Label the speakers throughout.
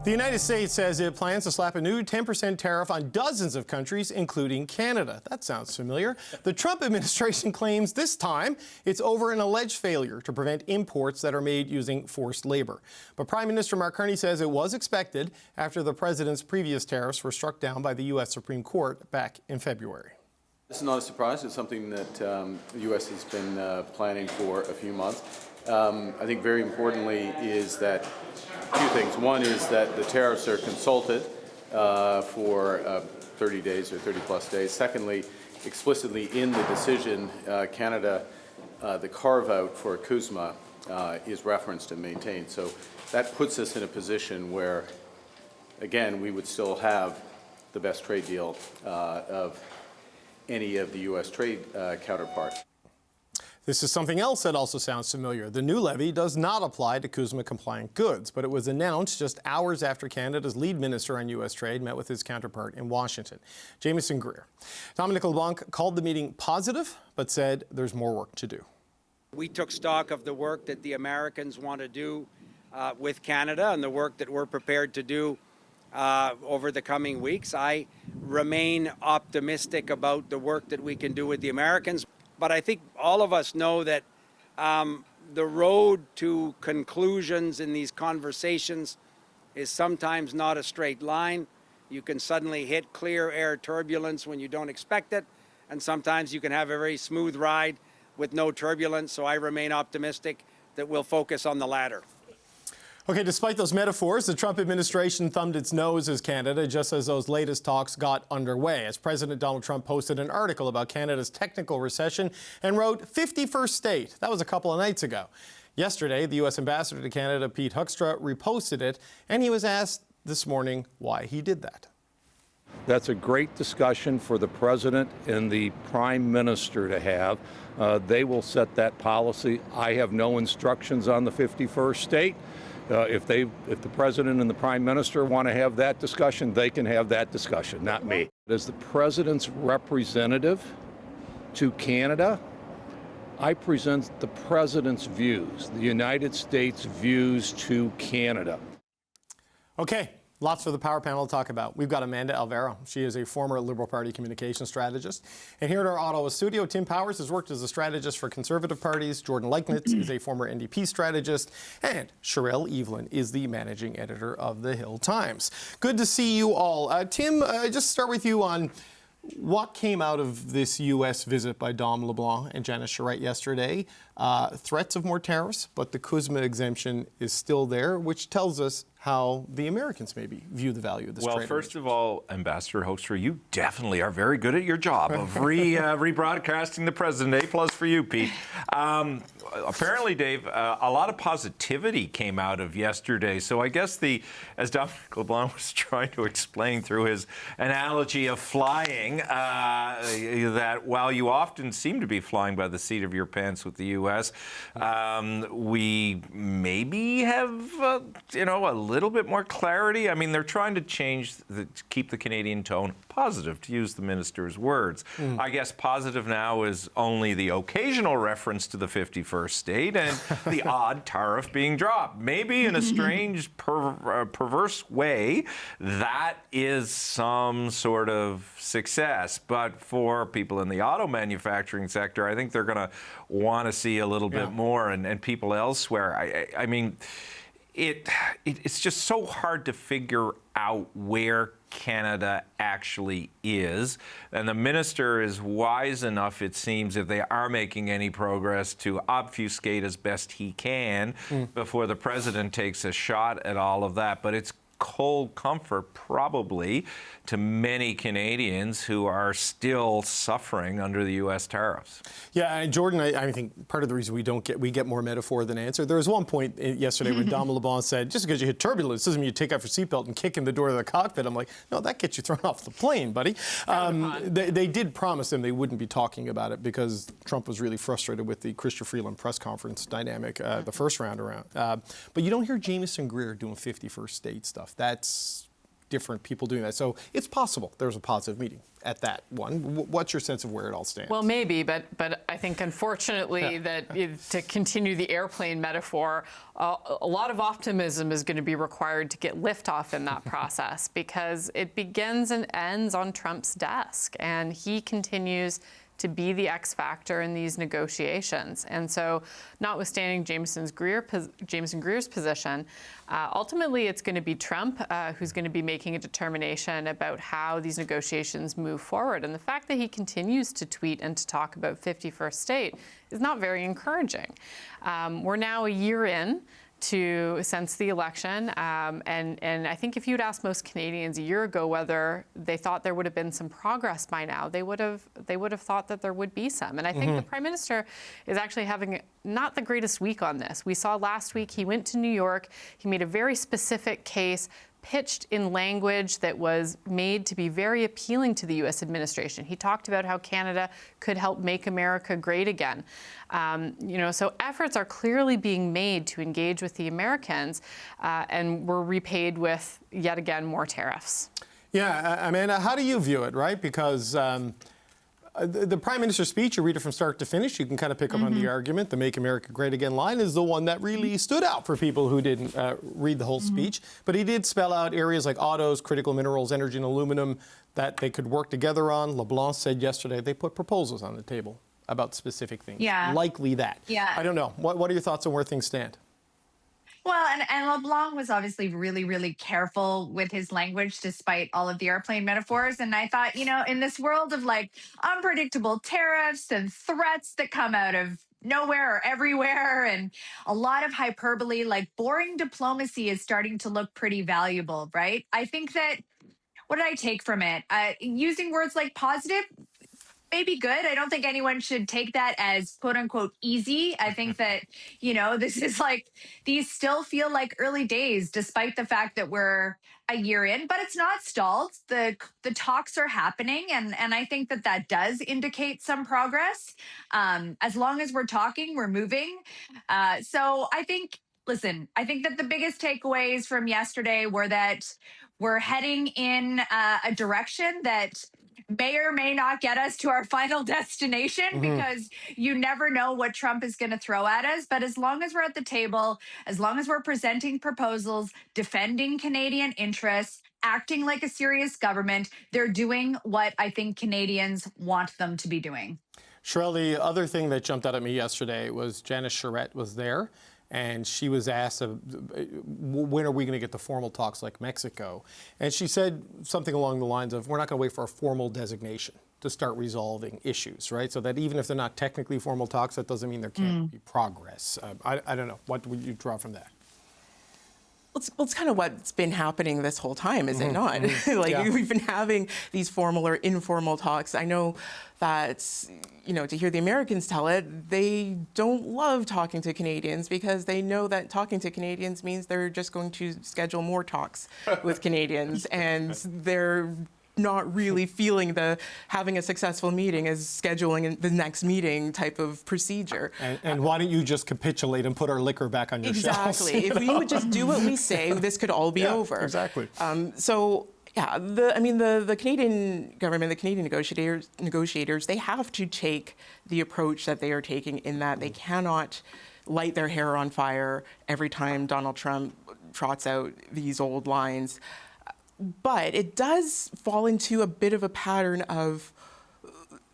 Speaker 1: The United States says it plans to slap a new 10% tariff on dozens of countries, including Canada. That sounds familiar. The Trump administration claims this time it's over an alleged failure to prevent imports that are made using forced labor. But Prime Minister Mark Carney says it was expected after the president's previous tariffs were struck down by the U.S. Supreme Court back in February.
Speaker 2: This is not a surprise. It's something that the U.S. has been planning for a few months. I think very importantly is that two things. One is that the tariffs are consulted for 30 days or 30 plus days. Secondly, explicitly in the decision, Canada, the carve out for CUSMA is referenced and maintained. So that puts us in a position where, again, we would still have the best trade deal of any of the U.S. trade counterparts.
Speaker 1: This is something else that also sounds familiar. The new levy does not apply to CUSMA-compliant goods, but it was announced just hours after Canada's lead minister on U.S. trade met with his counterpart in Washington, Jamieson Greer. Dominic LeBlanc called the meeting positive, but said there's more work to do.
Speaker 3: We took stock of the work that the Americans want to do with Canada and the work that we're prepared to do over the coming weeks. I remain optimistic about the work that we can do with the Americans. But I think all of us know that the road to conclusions in these conversations is sometimes not a straight line. You can suddenly hit clear air turbulence when you don't expect it, and sometimes you can have a very smooth ride with no turbulence. So I remain optimistic that we'll focus on the latter.
Speaker 1: Okay, despite those metaphors, the Trump administration thumbed its nose at Canada just as those latest talks got underway, as President Donald Trump posted an article about Canada's technical recession and wrote 51st state. That was a couple of nights ago. Yesterday, the U.S. ambassador to Canada, Pete Hoekstra, reposted it, and he was asked this morning why he did that.
Speaker 4: That's a great discussion for the president and the prime minister to have. They will set that policy. I have no instructions on the 51st state. If the president and the prime minister want to have that discussion, they can have that discussion, not me. As the president's representative to Canada, I present the president's views, the United States' views to Canada.
Speaker 1: Okay. Lots for the Power Panel to talk about. We've got Amanda Alvaro. She is a former Liberal Party communications strategist. And here at our Ottawa studio, Tim Powers has worked as a strategist for Conservative parties. Jordan Leichnitz is a former NDP strategist. And Sherelle Evelyn is the managing editor of The Hill Times. Good to see you all. Tim, just start with you on what came out of this U.S. visit by Dom LeBlanc and Janice Charette yesterday. Threats of more tariffs, but the CUSMA exemption is still there, which tells us how the Americans maybe view the value of this trade.
Speaker 5: Well, first of all, Ambassador Hoekstra, you definitely are very good at your job of rebroadcasting the president. A+ for you, Pete. Apparently, Dave, a lot of positivity came out of yesterday. So I guess as Dominic LeBlanc was trying to explain through his analogy of flying, that while you often seem to be flying by the seat of your pants with the U.S., we maybe have, a little bit more clarity. I mean, they're trying to keep the Canadian tone positive, to use the minister's words. I guess positive now is only the occasional reference to the 51st state and the odd tariff being dropped. Maybe in a strange, perverse way, that is some sort of success. But for people in the auto manufacturing sector, I think they're going to want to see a little bit more, and people elsewhere. I mean, it's just so hard to figure out where Canada actually is. And the minister is wise enough, it seems, if they are making any progress, to obfuscate as best he can before the president takes a shot at all of that. But it's cold comfort, probably, to many Canadians who are still suffering under the U.S. tariffs. Yeah, and Jordan, I think part of the reason we get more metaphor than answer. There was one point yesterday when Dom LeBlanc said, just because you hit turbulence doesn't mean you take off your seatbelt and kick in the door of the cockpit. I'm like, no, that gets you thrown off the plane, buddy. They did promise him they wouldn't be talking about it because Trump was really frustrated with the Chrystia Freeland press conference dynamic the first round around. But you don't hear Jamieson Greer doing 51st state stuff. That's
Speaker 1: different people doing that. So it's possible there was a positive meeting at that one. What's your sense of where it all stands?
Speaker 6: Well, maybe, but I think unfortunately to continue the airplane metaphor, a lot of optimism is going to be required to get liftoff in that process, because it begins and ends on Trump's desk, and he continues to be the X factor in these negotiations. And so, notwithstanding Jameson Greer's position, ultimately it's going to be Trump who's going to be making a determination about how these negotiations move forward. And the fact that he continues to tweet and to talk about 51st state is not very encouraging. We're now a year in since the election, and I think if you'd asked most Canadians a year ago whether they thought there would have been some progress by now, they would have thought that there would be some. And I think the Prime Minister is actually having not the greatest week on this. We saw last week he went to New York, he made a very specific case, pitched in language that was made to be very appealing to the U.S. administration. He talked about how Canada could help make America great again. So efforts are clearly being made to engage with the Americans, and we're repaid with, yet again, more tariffs.
Speaker 1: Yeah, Amanda, how do you view it, right? Because the Prime Minister's speech, you read it from start to finish, you can kind of pick up on the argument. The Make America Great Again line is the one that really stood out for people who didn't read the whole speech. But he did spell out areas like autos, critical minerals, energy and aluminum that they could work together on. LeBlanc said yesterday they put proposals on the table about specific things.
Speaker 7: Yeah.
Speaker 1: Likely that.
Speaker 7: Yeah.
Speaker 1: I don't know. What are your thoughts on where things stand?
Speaker 7: Well, and LeBlanc was obviously really, really careful with his language, despite all of the airplane metaphors. And I thought, in this world of like unpredictable tariffs and threats that come out of nowhere or everywhere, and a lot of hyperbole, like boring diplomacy is starting to look pretty valuable, right? I think that, what did I take from it? Using words like positive, maybe good. I don't think anyone should take that as quote unquote easy. I think that, this is like, these still feel like early days, despite the fact that we're a year in, but it's not stalled. The talks are happening. And I think that does indicate some progress. As long as we're talking, we're moving. So I think that the biggest takeaways from yesterday were that we're heading in a direction that may or may not get us to our final destination, because you never know what Trump is going to throw at us. But as long as we're at the table, as long as we're presenting proposals, defending Canadian interests, acting like a serious government, they're doing what I think Canadians want them to be doing.
Speaker 1: Sherelle, the other thing that jumped out at me yesterday was Janice Charette was there, and she was asked, when are we going to get the formal talks like Mexico? And she said something along the lines of, we're not going to wait for a formal designation to start resolving issues, right? So that even if they're not technically formal talks, that doesn't mean there can't be progress. I don't know. What would you draw from that?
Speaker 8: Well, it's kind of what's been happening this whole time, is it not? We've been having these formal or informal talks. I know that, to hear the Americans tell it, they don't love talking to Canadians because they know that talking to Canadians means they're just going to schedule more talks with Canadians, and they're not really feeling having a successful meeting as scheduling the next meeting type of procedure.
Speaker 1: And why don't you just capitulate and put our liquor back on your shelves?
Speaker 8: Exactly. If we would just do what we say, this could all be over.
Speaker 1: Exactly.
Speaker 8: The Canadian government, the Canadian negotiators, they have to take the approach that they are taking, in that they cannot light their hair on fire every time Donald Trump trots out these old lines. But it does fall into a bit of a pattern of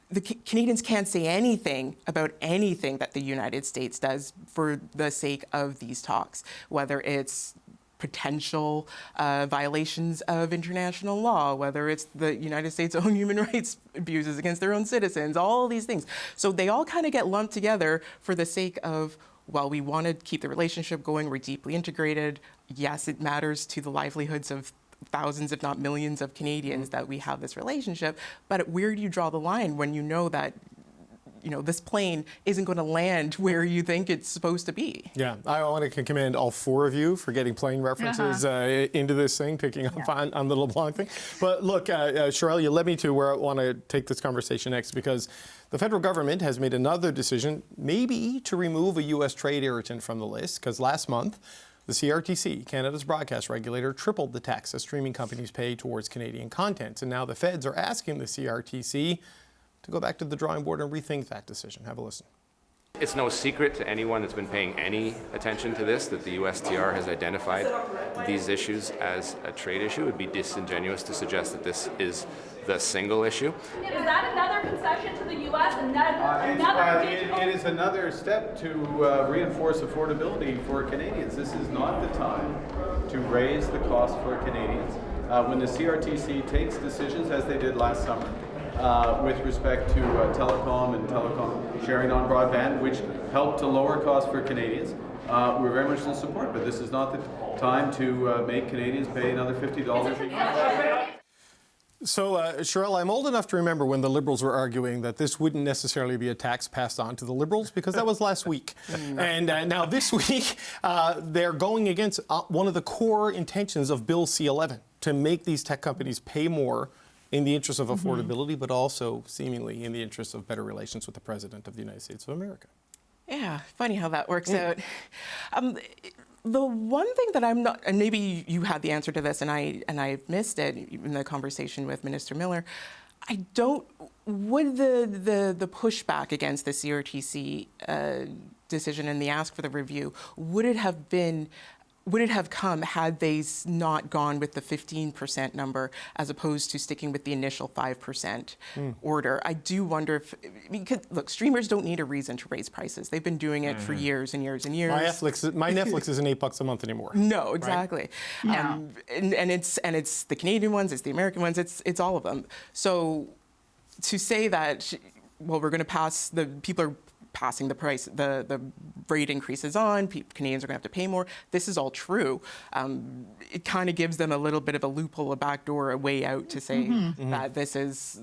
Speaker 8: the Canadians can't say anything about anything that the United States does for the sake of these talks, whether it's potential violations of international law, whether it's the United States' own human rights abuses against their own citizens, all these things. So they all kind of get lumped together for the sake of, well, we want to keep the relationship going, we're deeply integrated. Yes, it matters to the livelihoods of thousands, if not millions, of Canadians that we have this relationship. But where do you draw the line when you know that, this plane isn't going to land where you think it's supposed to be? Yeah,
Speaker 1: I want to commend all four of you for getting plane references into this thing, picking up on the LeBlanc thing. But look, Sherelle, you led me to where I want to take this conversation next, because the federal government has made another decision, maybe to remove a U.S. trade irritant from the list, because last month, The CRTC, Canada's broadcast regulator, tripled the tax that streaming companies pay towards Canadian content. And now the feds are asking the CRTC to go back to the drawing board and rethink that decision. Have a listen.
Speaker 9: It's no secret to anyone that's been paying any attention to this that the USTR has identified these issues as a trade issue. It would be disingenuous to suggest that this is the single issue.
Speaker 10: Is that another concession to the U.S.? It
Speaker 2: is another step to reinforce affordability for Canadians. This is not the time to raise the cost for Canadians. When the CRTC takes decisions, as they did last summer, with respect to telecom and telecom sharing on broadband, which helped to lower costs for Canadians, we're very much in support. But this is not the time to make Canadians pay another $50 a year.
Speaker 1: So, Sherelle, I'm old enough to remember when the Liberals were arguing that this wouldn't necessarily be a tax passed on to the Liberals, because that was last week. And now this week, they're going against one of the core intentions of Bill C-11, to make these tech companies pay more in the interest of affordability, but also seemingly in the interest of better relations with the President of the United States of America.
Speaker 8: Yeah, funny how that works out. The one thing that I'm not, and maybe you had the answer to this, and I missed it in the conversation with Minister Miller. Would the pushback against the CRTC decision and the ask for the review, would it have come had they not gone with the 15% number as opposed to sticking with the initial 5% order? I do wonder if, because look, streamers don't need a reason to raise prices. They've been doing it for years and years and years.
Speaker 1: My Netflix isn't $8 a month anymore.
Speaker 8: No, exactly.
Speaker 7: Right?
Speaker 8: And it's the Canadian ones, it's the American ones, it's all of them. So to say that, well, we're going to pass, the people are passing the price, the rate increases on, Canadians are going to have to pay more. This is all true. It kind of gives them a little bit of a loophole, a backdoor, a way out to say that this is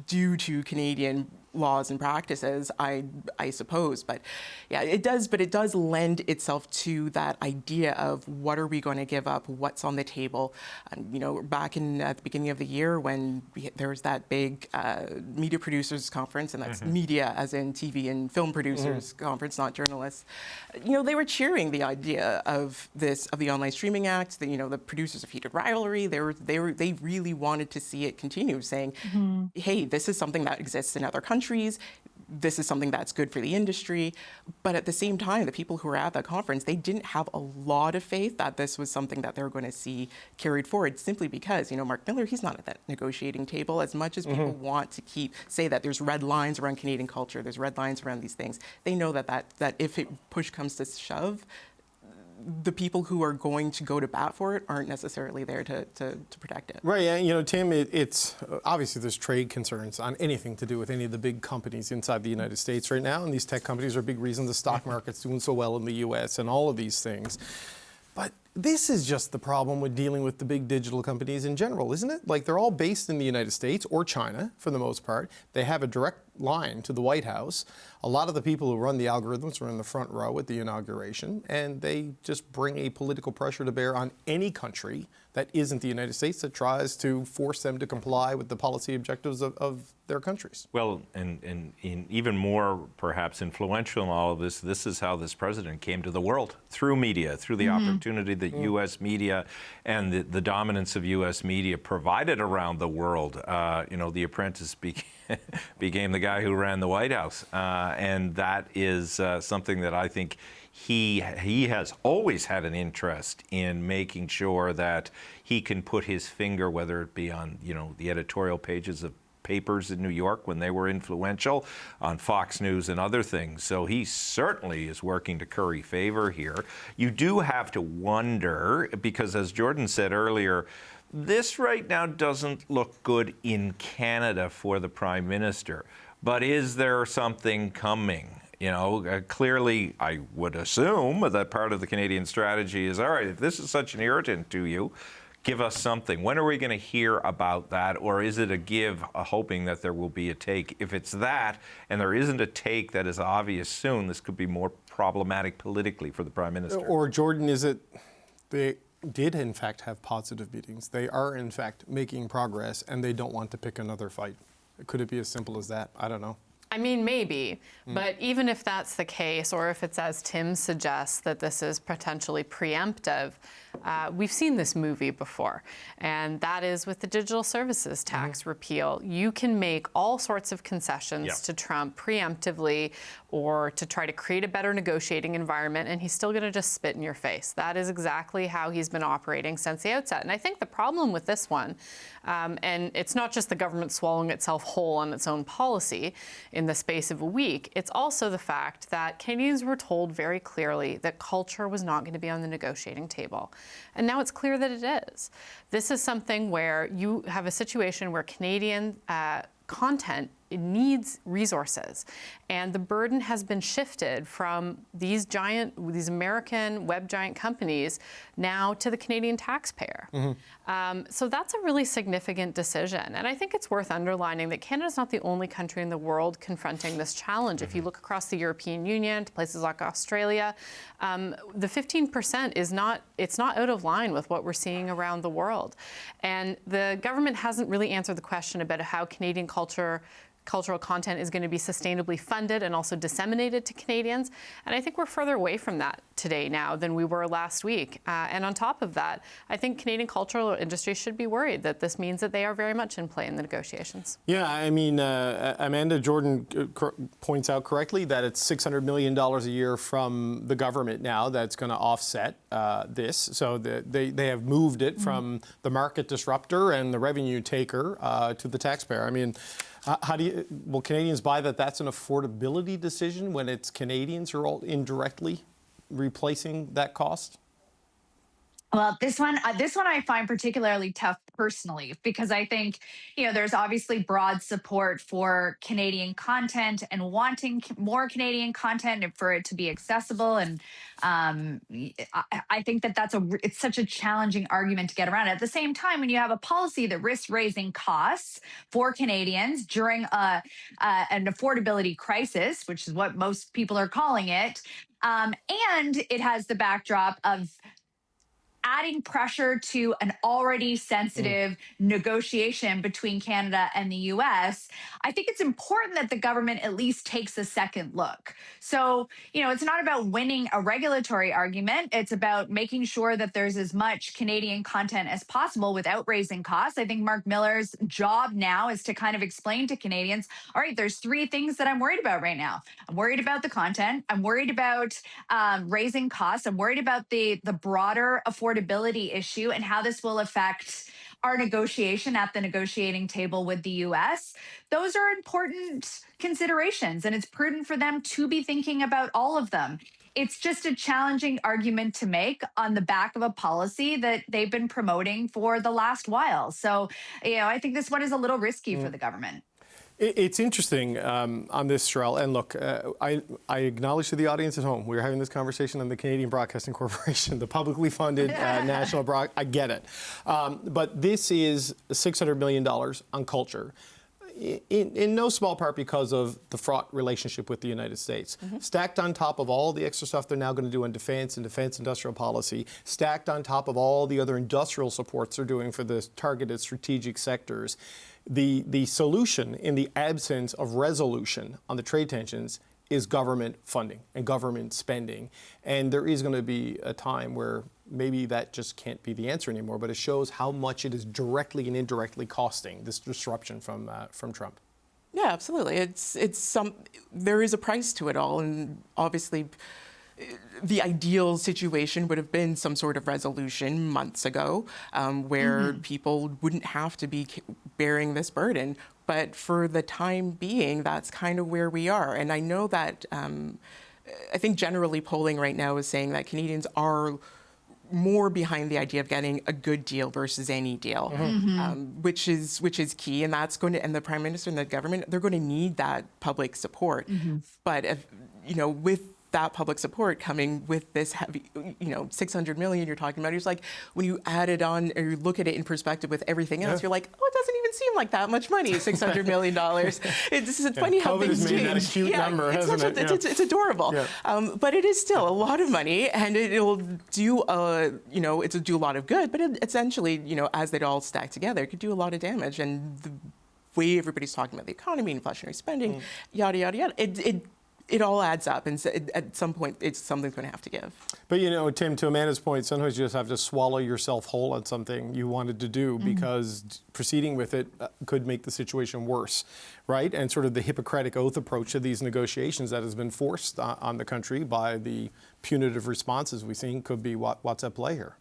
Speaker 8: due to Canadian laws and practices, I suppose. But yeah, it does lend itself to that idea of what are we going to give up, what's on the table. Back at the beginning of the year when there was that big media producers conference, and that's media as in TV and film producers conference, not journalists. They were cheering the idea of the Online Streaming Act. The producers of Heated Rivalry. They really wanted to see it continue, saying, "Hey, this is something that exists in other countries. This is something that's good for the industry." But at the same time, the people who were at that conference, they didn't have a lot of faith that this was something that they were going to see carried forward, simply because, Marc Miller, he's not at that negotiating table. As much as people want to say that there's red lines around Canadian culture, there's red lines around these things, they know that if push comes to shove, the people who are going to go to bat for it aren't necessarily there to protect it.
Speaker 1: Right, and Tim, it's obviously there's trade concerns on anything to do with any of the big companies inside the United States right now, and these tech companies are a big reason the stock market's doing so well in the U.S. and all of these things. But this is just the problem with dealing with the big digital companies in general, isn't it? Like, they're all based in the United States or China for the most part. They have a direct line to the White House. A lot of the people who run the algorithms are in the front row at the inauguration, and they just bring a political pressure to bear on any country that isn't the United States that tries to force them to comply with the policy objectives of their countries.
Speaker 5: Well, and even more perhaps influential in all of this, this is how this president came to the world, through media, through the opportunity that U.S. media and the dominance of U.S. media provided around the world. The Apprentice became the guy who ran the White House. And that is something that I think he has always had an interest in making sure that he can put his finger, whether it be on, the editorial pages of papers in New York when they were influential, on Fox News and other things. So he certainly is working to curry favor here. You do have to wonder, because as Jordan said earlier, this right now doesn't look good in Canada for the Prime Minister. But is there something coming? Clearly, I would assume that part of the Canadian strategy is, all right, if this is such an irritant to you, give us something. When are we going to hear about that? Or is it a give, hoping that there will be a take? If it's that, and there isn't a take that is obvious soon, this could be more problematic politically for the Prime Minister.
Speaker 1: Or, Jordan, is it they did, in fact, have positive meetings? They are, in fact, making progress, and they don't want to pick another fight. Could it be as simple as that? I don't know.
Speaker 6: I mean, maybe, but even if that's the case, or if it's as Tim suggests that this is potentially preemptive, we've seen this movie before, and that is with the digital services tax repeal. You can make all sorts of concessions to Trump preemptively or to try to create a better negotiating environment, and he's still going to just spit in your face. That is exactly how he's been operating since the outset. And I think the problem with this one, and it's not just the government swallowing itself whole on its own policy in the space of a week, it's also the fact that Canadians were told very clearly that culture was not going to be on the negotiating table. And now it's clear that it is. This is something where you have a situation where Canadian content needs resources, and the burden has been shifted from these American web giant companies now to the Canadian taxpayer. So that's a really significant decision, and I think it's worth underlining that Canada's not the only country in the world confronting this challenge. If you look across the European Union to places like Australia, the 15% is not out of line with what we're seeing around the world, and the government hasn't really answered the question about how Canadian cultural content is going to be sustainably funded and also disseminated to Canadians. And I think we're further away from that today now than we were last week. And on top of that, I think Canadian cultural industry should be worried that this means that they are very much in play in the negotiations.
Speaker 1: Yeah, I mean, Amanda Jordan points out correctly that it's $600 million a year from the government now that's going to offset this. So they have moved it from the market disruptor and the revenue taker to the taxpayer. I mean, will Canadians buy that that's an affordability decision when it's Canadians who are all indirectly replacing that cost?
Speaker 7: Well, this one I find particularly tough personally, because I think, there's obviously broad support for Canadian content and wanting more Canadian content and for it to be accessible. And I think that it's such a challenging argument to get around. At the same time, when you have a policy that risks raising costs for Canadians during an affordability crisis, which is what most people are calling it, and it has the backdrop of adding pressure to an already sensitive negotiation between Canada and the US, I think it's important that the government at least takes a second look. So, it's not about winning a regulatory argument. It's about making sure that there's as much Canadian content as possible without raising costs. I think Marc Miller's job now is to kind of explain to Canadians, all right, there's three things that I'm worried about right now. I'm worried about the content. I'm worried about raising costs. I'm worried about the broader affordability issue and how this will affect our negotiation at the negotiating table with the US. Those are important considerations, and it's prudent for them to be thinking about all of them. It's just a challenging argument to make on the back of a policy that they've been promoting for the last while. So, I think this one is a little risky for the government.
Speaker 1: It's interesting on this, Sherelle, and look, I acknowledge to the audience at home, we're having this conversation on the Canadian Broadcasting Corporation, the publicly funded national broadcast. I get it. But this is $600 million on culture, in no small part because of the fraught relationship with the United States. Stacked on top of all the extra stuff they're now going to do on defense and defense industrial policy, stacked on top of all the other industrial supports they're doing for the targeted strategic sectors. The solution in the absence of resolution on the trade tensions is government funding and government spending. And there is going to be a time where maybe that just can't be the answer anymore, but it shows how much it is directly and indirectly costing this disruption from Trump.
Speaker 8: Yeah, absolutely. There is a price to it all, and obviously the ideal situation would have been some sort of resolution months ago where people wouldn't have to be bearing this burden. But for the time being, that's kind of where we are. And I know that I think generally polling right now is saying that Canadians are more behind the idea of getting a good deal versus any deal, which is key, and that's going to. And the Prime Minister and the government, they're going to need that public support. But if, with that public support coming with this heavy, $600 million you're talking about, it's like when you add it on or you look at it in perspective with everything else, you're like, oh, it doesn't even seem like that much money, $600 million. It's funny how things change.
Speaker 1: That a cute number, hasn't it?
Speaker 8: It's adorable. But it is still a lot of money, and it'll do, do a lot of good, but it essentially, as they all stack together, it could do a lot of damage. And way everybody's talking about the economy, inflationary spending, yada, yada, yada, it all adds up, and so at some point, something's going to have to give.
Speaker 1: But Tim, to Amanda's point, sometimes you just have to swallow yourself whole on something you wanted to do because proceeding with it could make the situation worse, right? And sort of the Hippocratic Oath approach to these negotiations that has been forced on the country by the punitive responses we've seen could be what's at play here.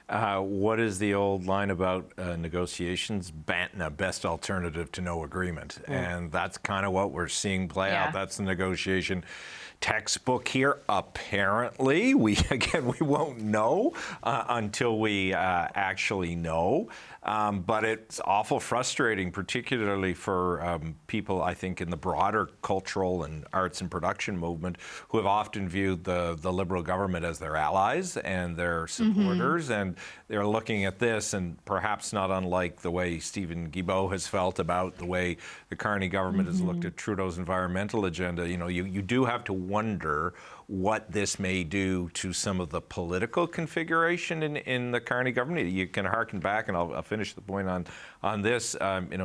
Speaker 5: What is the old line about negotiations? BANTNA, best alternative to no agreement. And that's kind of what we're seeing play out. That's the negotiation textbook here. Apparently, we won't know until we actually know. But it's awful frustrating, particularly for people, I think, in the broader cultural and arts and production movement who have often viewed the Liberal government as their allies and their supporters. And they're looking at this, and perhaps not unlike the way Stephen Guilbeault has felt about the way the Carney government has looked at Trudeau's environmental agenda. You do have to wonder what this may do to some of the political configuration in the Carney government. You can harken back, and I'll finish the point on this.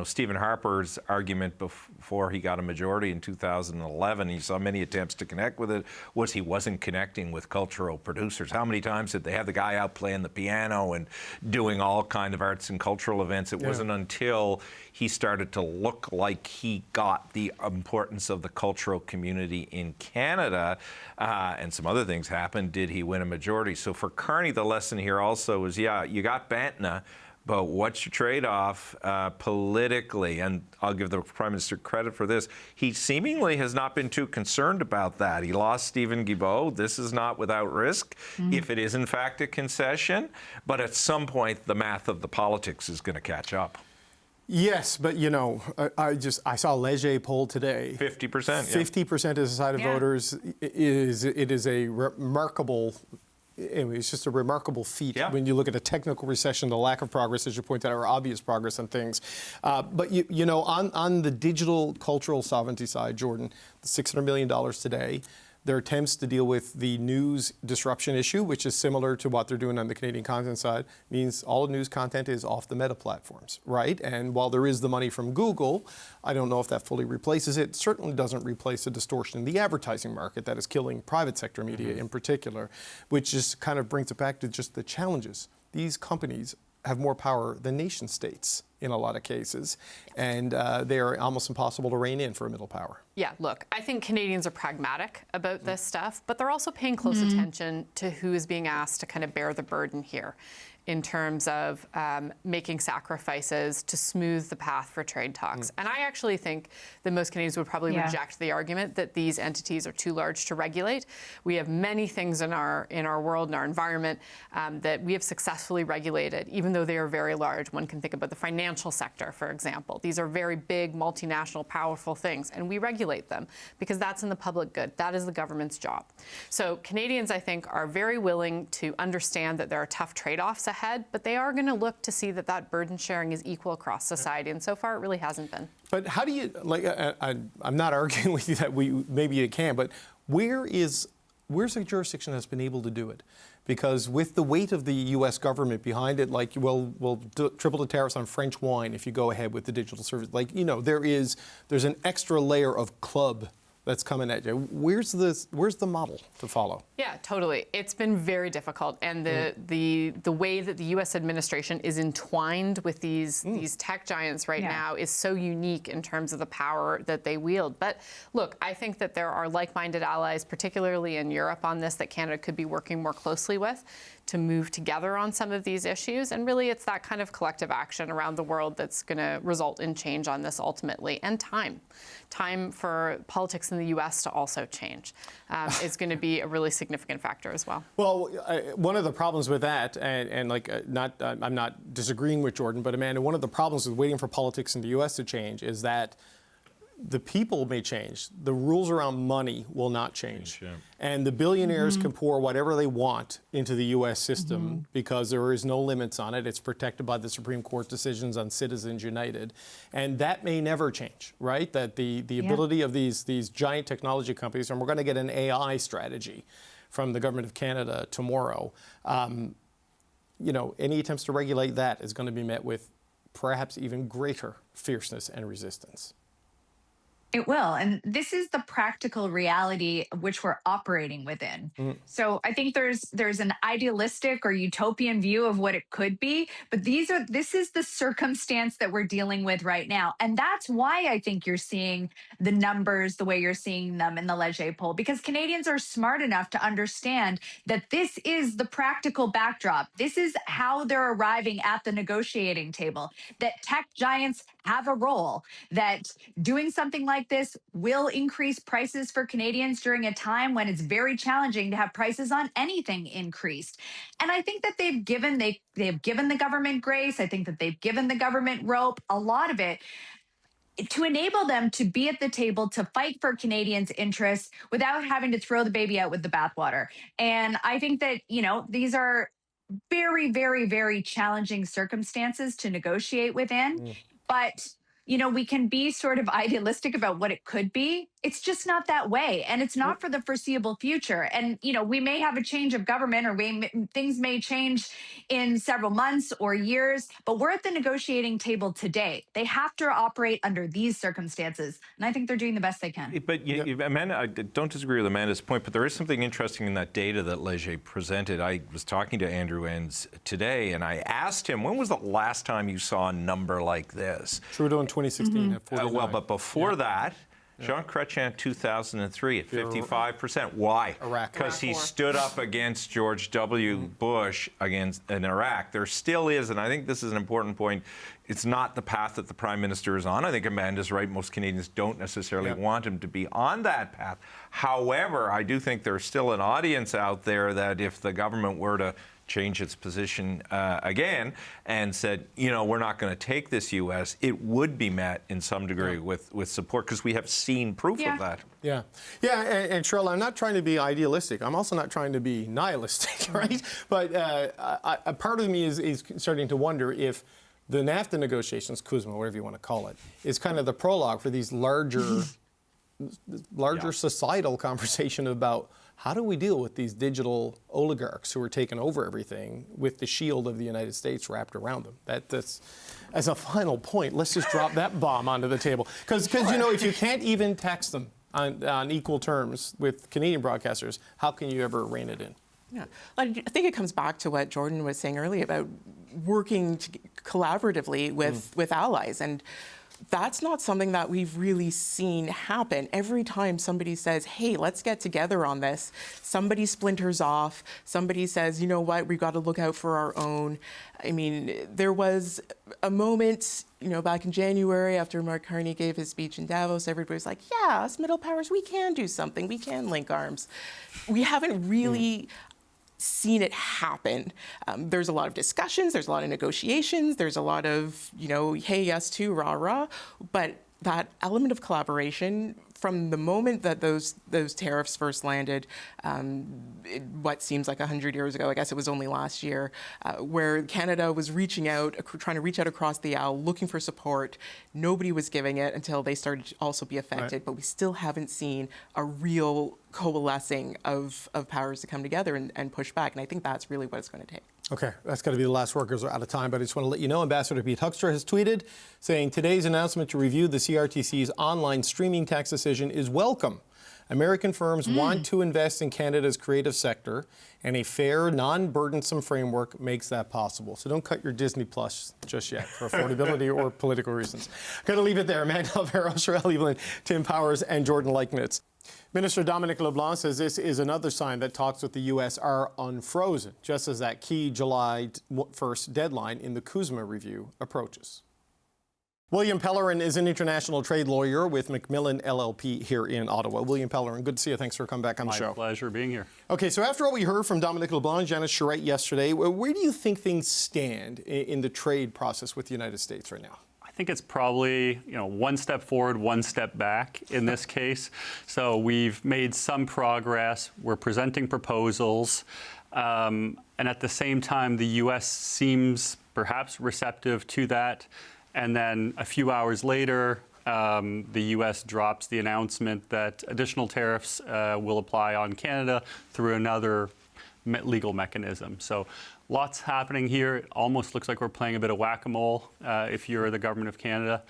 Speaker 5: Stephen Harper's argument before he got a majority in 2011, he saw many attempts to connect with it, was he wasn't connecting with cultural producers. How many times did they have the guy out playing the piano and doing all kind of arts and cultural events? It wasn't until he started to look like he got the importance of the cultural community in Canada, and some other things happened, did he win a majority. So for Carney, the lesson here also is, you got BANTNA, but what's your trade-off politically? And I'll give the Prime Minister credit for this. He seemingly has not been too concerned about that. He lost Stephen Guilbeault. This is not without risk, if it is in fact a concession. But at some point, the math of the politics is going to catch up.
Speaker 1: Yes, but I saw a Leger poll today.
Speaker 5: 50%.
Speaker 1: 50% of decided voters is a remarkable. Anyway, it's just a remarkable feat when you look at a technical recession, the lack of progress, as you pointed out, or obvious progress on things. But on the digital cultural sovereignty side, Jordan, the $600 million today. There are attempts to deal with the news disruption issue, which is similar to what they're doing on the Canadian content side. Means all news content is off the Meta platforms, right? And while there is the money from Google, I don't know if that fully replaces it. It certainly doesn't replace the distortion in the advertising market that is killing private sector media in particular, which just kind of brings it back to just the challenges. These companies have more power than nation states in a lot of cases, and they are almost impossible to rein in for a middle power.
Speaker 6: Yeah, look, I think Canadians are pragmatic about this stuff, but they're also paying close attention to who is being asked to kind of bear the burden here in terms of making sacrifices to smooth the path for trade talks. And I actually think that most Canadians would probably reject the argument that these entities are too large to regulate. We have many things in our world, in our environment, that we have successfully regulated, even though they are very large. One can think about the financial sector, for example. These are very big, multinational, powerful things, and we regulate them because that's in the public good. That is the government's job. So Canadians, I think, are very willing to understand that there are tough trade-offs ahead, but they are going to look to see that burden sharing is equal across society, and so far it really hasn't been.
Speaker 1: But how do you, I'm not arguing with you that maybe you can, but where's a jurisdiction that's been able to do it? Because with the weight of the U.S. government behind it, we'll triple the tariffs on French wine if you go ahead with the digital service. There's an extra layer of club that's coming at you. Where's the model to follow?
Speaker 6: Yeah, totally. It's been very difficult, and the way that the U.S. administration is entwined with these tech giants right now is so unique in terms of the power that they wield. But look, I think that there are like-minded allies, particularly in Europe, on this that Canada could be working more closely with to move together on some of these issues. And really, it's that kind of collective action around the world that's going to result in change on this ultimately, and time for politics in the U.S. to also change is going to be a really significant factor as well.
Speaker 1: Well, one of the problems with that, I'm not disagreeing with Jordan, but Amanda, one of the problems with waiting for politics in the U.S. to change is that the people may change. The rules around money will not change. And the billionaires can pour whatever they want into the U.S. system because there is no limits on it. It's protected by the Supreme Court decisions on Citizens United. And that may never change, right? That the ability of these giant technology companies, and we're going to get an AI strategy from the Government of Canada tomorrow. Any attempts to regulate that is going to be met with perhaps even greater fierceness and resistance.
Speaker 7: It will. And this is the practical reality which we're operating within. So I think there's an idealistic or utopian view of what it could be, but this is the circumstance that we're dealing with right now. And that's why I think you're seeing the numbers the way you're seeing them in the Leger poll, because Canadians are smart enough to understand that this is the practical backdrop. This is how they're arriving at the negotiating table, that tech giants have a role, that doing something like this will increase prices for Canadians during a time when it's very challenging to have prices on anything increased. And I think that they've given the government grace. I think that they've given the government rope, a lot of it, to enable them to be at the table to fight for Canadians' interests without having to throw the baby out with the bathwater. And I think that, these are very, very, very challenging circumstances to negotiate within. But we can be sort of idealistic about what it could be. It's just not that way. And it's not for the foreseeable future. And, we may have a change of government, or things may change in several months or years, but we're at the negotiating table today. They have to operate under these circumstances. And I think they're doing the best they can.
Speaker 5: But Amanda, I don't disagree with Amanda's point, but there is something interesting in that data that Leger presented. I was talking to Andrew Enns today, and I asked him, when was the last time you saw a number like this?
Speaker 1: Trudeau in 2016 at 49.
Speaker 5: Well, but before that, Jean Chrétien, 2003 at 55%. Why?
Speaker 1: Iraq.
Speaker 5: Because he stood up against George W. Bush in Iraq. There still is, and I think this is an important point, it's not the path that the Prime Minister is on. I think Amanda's right. Most Canadians don't necessarily want him to be on that path. However, I do think there's still an audience out there that if the government were to change its position again and said, we're not going to take this U.S., it would be met in some degree with support, because we have seen proof of that.
Speaker 1: Yeah, and Cheryl, I'm not trying to be idealistic. I'm also not trying to be nihilistic, right? But a part of me is starting to wonder if the NAFTA negotiations, CUSMA, whatever you want to call it, is kind of the prologue for these larger societal conversation about how do we deal with these digital oligarchs who are taking over everything with the shield of the United States wrapped around them? That's as a final point, let's just drop that bomb onto the table. Because if you can't even tax them on equal terms with Canadian broadcasters, how can you ever rein it in?
Speaker 8: Yeah, I think it comes back to what Jordan was saying earlier about working collaboratively with allies. And that's not something that we've really seen happen. Every time somebody says, hey, let's get together on this, somebody splinters off, somebody says, you know what, we got to look out for our own. I mean, there was a moment, back in January after Mark Carney gave his speech in Davos, everybody was like, yeah, us middle powers, we can do something, we can link arms. We haven't really seen it happen. There's a lot of discussions, there's a lot of negotiations, there's a lot of, hey, yes to, rah, rah. But that element of collaboration, from the moment that those tariffs first landed, what seems like 100 years ago, I guess it was only last year, where Canada was reaching out, trying to reach out across the aisle, looking for support. Nobody was giving it until they started to also be affected. Right. But we still haven't seen a real coalescing of powers to come together and push back. And I think that's really what it's going to take.
Speaker 1: Okay, that's got to be the last word because we're out of time, but I just want to let you know Ambassador Pete Huckster has tweeted saying today's announcement to review the CRTC's online streaming tax decision is welcome. American firms want to invest in Canada's creative sector, and a fair, non-burdensome framework makes that possible. So don't cut your Disney Plus just yet for affordability or political reasons. Got to leave it there. Amanda Alvaro, Cheryl Evelyn, Tim Powers, and Jordan Leichnitz. Minister Dominic LeBlanc says this is another sign that talks with the U.S. are unfrozen, just as that key July 1st deadline in the CUSMA review approaches. William Pellerin is an international trade lawyer with Macmillan LLP here in Ottawa. William Pellerin, good to see you. Thanks for coming back on the show.
Speaker 11: My pleasure being here.
Speaker 1: Okay, so after all we heard from Dominic LeBlanc and Janice Charette yesterday, where do you think things stand in the trade process with the United States right now?
Speaker 11: I think it's probably, one step forward, one step back in this case. So we've made some progress. We're presenting proposals. And at the same time, the U.S. seems perhaps receptive to that. And then a few hours later, the U.S. drops the announcement that additional tariffs will apply on Canada through another legal mechanism. So lots happening here. It almost looks like we're playing a bit of whack-a-mole if you're the government of Canada.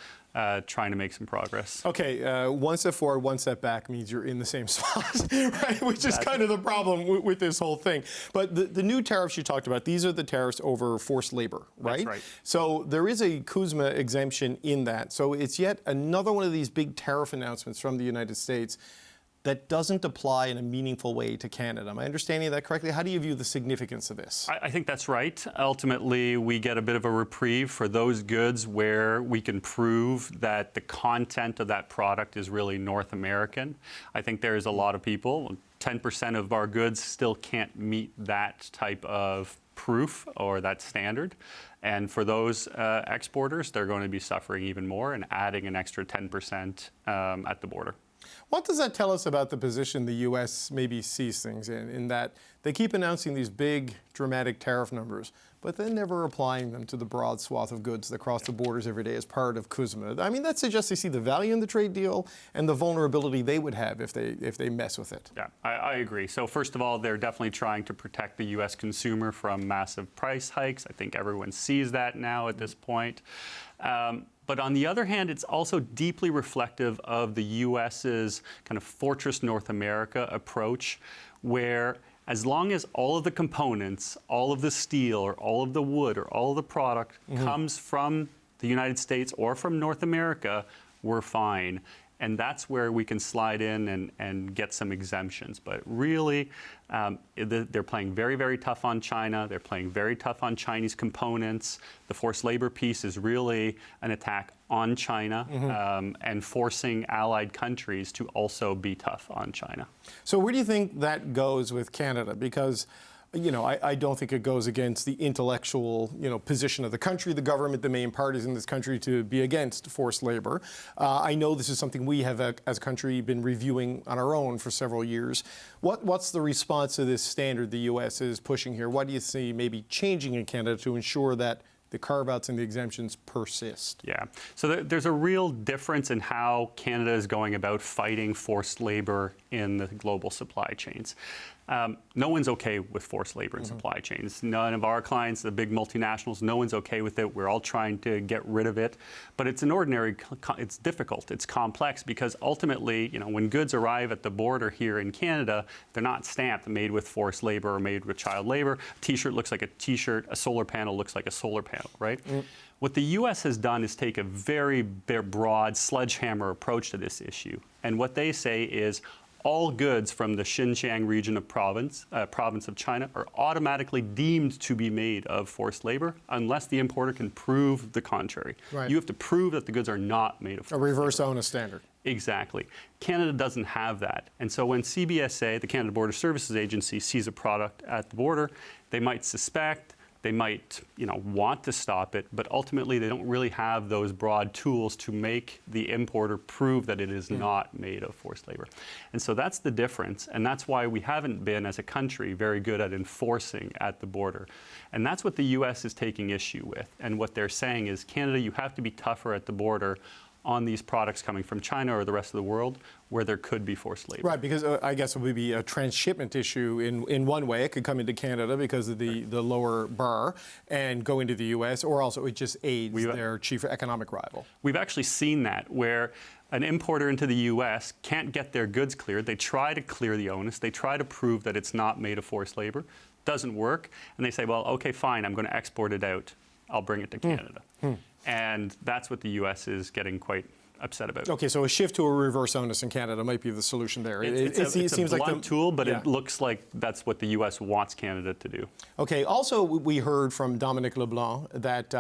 Speaker 11: Trying to make some progress.
Speaker 1: Okay, one step forward, one step back means you're in the same spot, right? Which is kind of the problem with this whole thing. But the new tariffs you talked about, these are the tariffs over forced labor, right?
Speaker 11: That's right.
Speaker 1: So there is a CUSMA exemption in that. So it's yet another one of these big tariff announcements from the United States that doesn't apply in a meaningful way to Canada. Am I understanding that correctly? How do you view the significance of this?
Speaker 11: I think that's right. Ultimately, we get a bit of a reprieve for those goods where we can prove that the content of that product is really North American. I think there's a lot of people, 10% of our goods still can't meet that type of proof or that standard. And for those exporters, they're going to be suffering even more and adding an extra 10% at the border.
Speaker 1: What does that tell us about the position the U.S. maybe sees things in that they keep announcing these big, dramatic tariff numbers, but then never applying them to the broad swath of goods that cross the borders every day as part of CUSMA? I mean, that suggests they see the value in the trade deal and the vulnerability they would have if they mess with it.
Speaker 11: Yeah, I agree. So first of all, they're definitely trying to protect the U.S. consumer from massive price hikes. I think everyone sees that now at this point. But on the other hand, it's also deeply reflective of the U.S.'s kind of Fortress North America approach, where as long as all of the components, all of the steel, or all of the wood, or all of the product comes from the United States or from North America, we're fine. And that's where we can slide in and get some exemptions. But really, they're playing very, very tough on China. They're playing very tough on Chinese components. The forced labor piece is really an attack on China and forcing allied countries to also be tough on China.
Speaker 1: So where do you think that goes with Canada? Because I don't think it goes against the intellectual, position of the country, the government, the main parties in this country to be against forced labor. I know this is something we have, as a country, been reviewing on our own for several years. What's the response to this standard the U.S. is pushing here? What do you see maybe changing in Canada to ensure that the carve-outs and the exemptions persist?
Speaker 11: Yeah. So there's a real difference in how Canada is going about fighting forced labor in the global supply chains. No one's okay with forced labor in supply chains. None of our clients, the big multinationals, no one's okay with it. We're all trying to get rid of it. But it's it's difficult, it's complex, because ultimately, when goods arrive at the border here in Canada, they're not stamped made with forced labor or made with child labor. A t-shirt looks like a t-shirt, a solar panel looks like a solar panel, right? What the U.S. has done is take a very broad sledgehammer approach to this issue. And what they say is, all goods from the Xinjiang region of province of China are automatically deemed to be made of forced labor unless the importer can prove the contrary.
Speaker 1: Right.
Speaker 11: You have to prove that the goods are not made of forced labor.
Speaker 1: A reverse onus standard.
Speaker 11: Exactly. Canada doesn't have that. And so when CBSA, the Canada Border Services Agency, sees a product at the border, they might suspect, they might, want to stop it, but ultimately they don't really have those broad tools to make the importer prove that it is not made of forced labor. And so that's the difference, and that's why we haven't been, as a country, very good at enforcing at the border. And that's what the U.S. is taking issue with. And what they're saying is, Canada, you have to be tougher at the border on these products coming from China or the rest of the world where there could be forced labor.
Speaker 1: Right, because I guess it would be a transshipment issue in one way. It could come into Canada because of the lower bar and go into the U.S., or also it just aids their chief economic rival.
Speaker 11: We've actually seen that, where an importer into the U.S. can't get their goods cleared. They try to clear the onus. They try to prove that it's not made of forced labor. Doesn't work. And they say, well, okay, fine, I'm going to export it out. I'll bring it to Canada. And that's what the U.S. is getting quite upset about.
Speaker 1: Okay, so a shift to a reverse onus in Canada might be the solution there.
Speaker 11: It's a blunt tool, but it looks like that's what the U.S. wants Canada to do.
Speaker 1: Okay, also we heard from Dominic LeBlanc that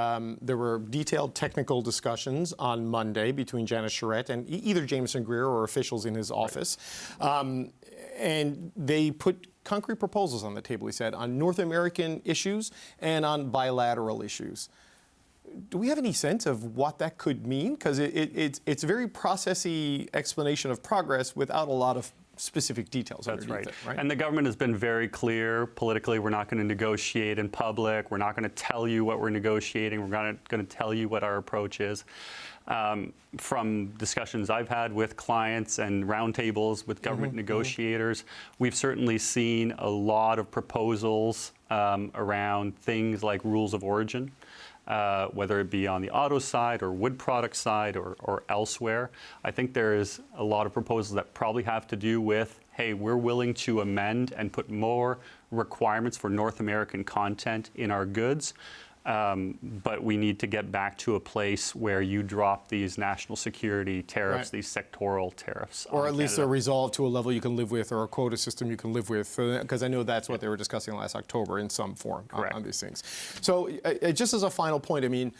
Speaker 1: there were detailed technical discussions on Monday between Janice Charette and either Jameson Greer or officials in his office. And they put concrete proposals on the table, he said, on North American issues and on bilateral issues. Do we have any sense of what that could mean? Because it's a very processy explanation of progress without a lot of specific details.
Speaker 11: That's right.
Speaker 1: It, right.
Speaker 11: And the government has been very clear politically. We're not going to negotiate in public. We're not going to tell you what we're negotiating. We're not going to tell you what our approach is. From discussions I've had with clients and roundtables with government negotiators, we've certainly seen a lot of proposals around things like rules of origin, whether it be on the auto side or wood product side or elsewhere. I think there is a lot of proposals that probably have to do with, hey, we're willing to amend and put more requirements for North American content in our goods. But we need to get back to a place where you drop these national security tariffs, these sectoral tariffs.
Speaker 1: Or at least they're resolved to a level you can live with, or a quota system you can live with, because I know that's what they were discussing last October in some form on these things. So just as a final point, I mean,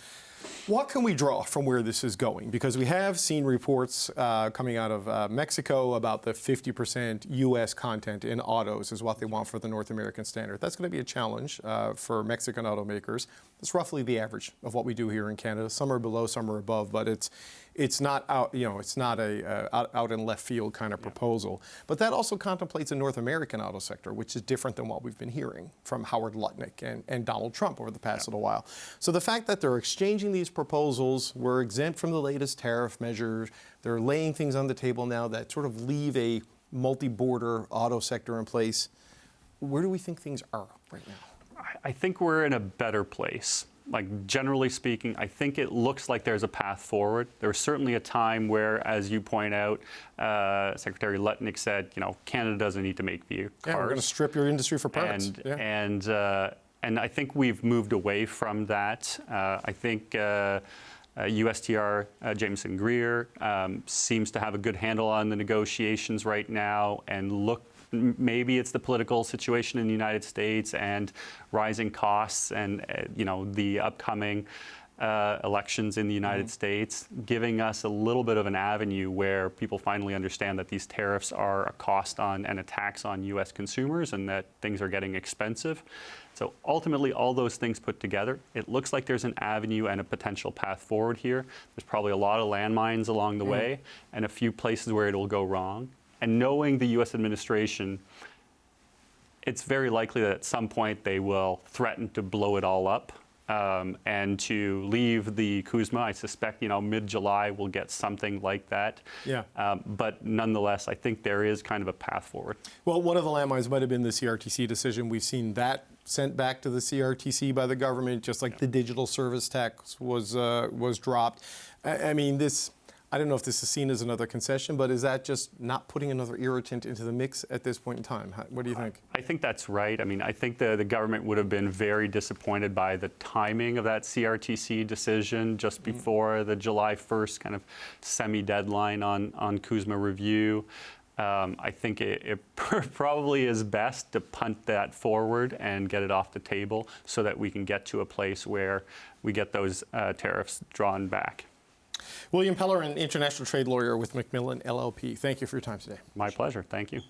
Speaker 1: what can we draw from where this is going? Because we have seen reports coming out of Mexico about the 50% U.S. content in autos is what they want for the North American standard. That's going to be a challenge for Mexican automakers. It's roughly the average of what we do here in Canada. Some are below, some are above, but it's not out. It's not a out in left field kind of proposal. But that also contemplates a North American auto sector, which is different than what we've been hearing from Howard Lutnick and Donald Trump over the past little while. So the fact that they're exchanging these proposals, we're exempt from the latest tariff measures, they're laying things on the table now that sort of leave a multi-border auto sector in place. Where do we think things are right now?
Speaker 11: I think we're in a better place. Like, generally speaking, I think it looks like there's a path forward. There was certainly a time where, as you point out, Secretary Lutnick said, Canada doesn't need to make the cars.
Speaker 1: Yeah, we're going to strip your industry for parts.
Speaker 11: And I think we've moved away from that. I think USTR Jameson Greer seems to have a good handle on the negotiations right now, and maybe it's the political situation in the United States and rising costs and the upcoming elections in the United States, giving us a little bit of an avenue where people finally understand that these tariffs are a cost on and a tax on U.S. consumers and that things are getting expensive. So ultimately, all those things put together, it looks like there's an avenue and a potential path forward here. There's probably a lot of landmines along the way and a few places where it'll go wrong. And knowing the U.S. administration, it's very likely that at some point they will threaten to blow it all up and to leave the CUSMA. I suspect, mid-July we'll get something like that.
Speaker 1: Yeah.
Speaker 11: But nonetheless, I think there is kind of a path forward.
Speaker 1: Well, one of the landmines might have been the CRTC decision. We've seen that sent back to the CRTC by the government, just like the digital service tax was dropped. I mean, I don't know if this is seen as another concession, but is that just not putting another irritant into the mix at this point in time? What do you think?
Speaker 11: I think that's right. I mean, I think the government would have been very disappointed by the timing of that CRTC decision just before the July 1st kind of semi-deadline on CUSMA review. I think it probably is best to punt that forward and get it off the table so that we can get to a place where we get those tariffs drawn back.
Speaker 1: William Pellerin, international trade lawyer with Macmillan LLP. Thank you for your time today.
Speaker 11: My pleasure. Thank you.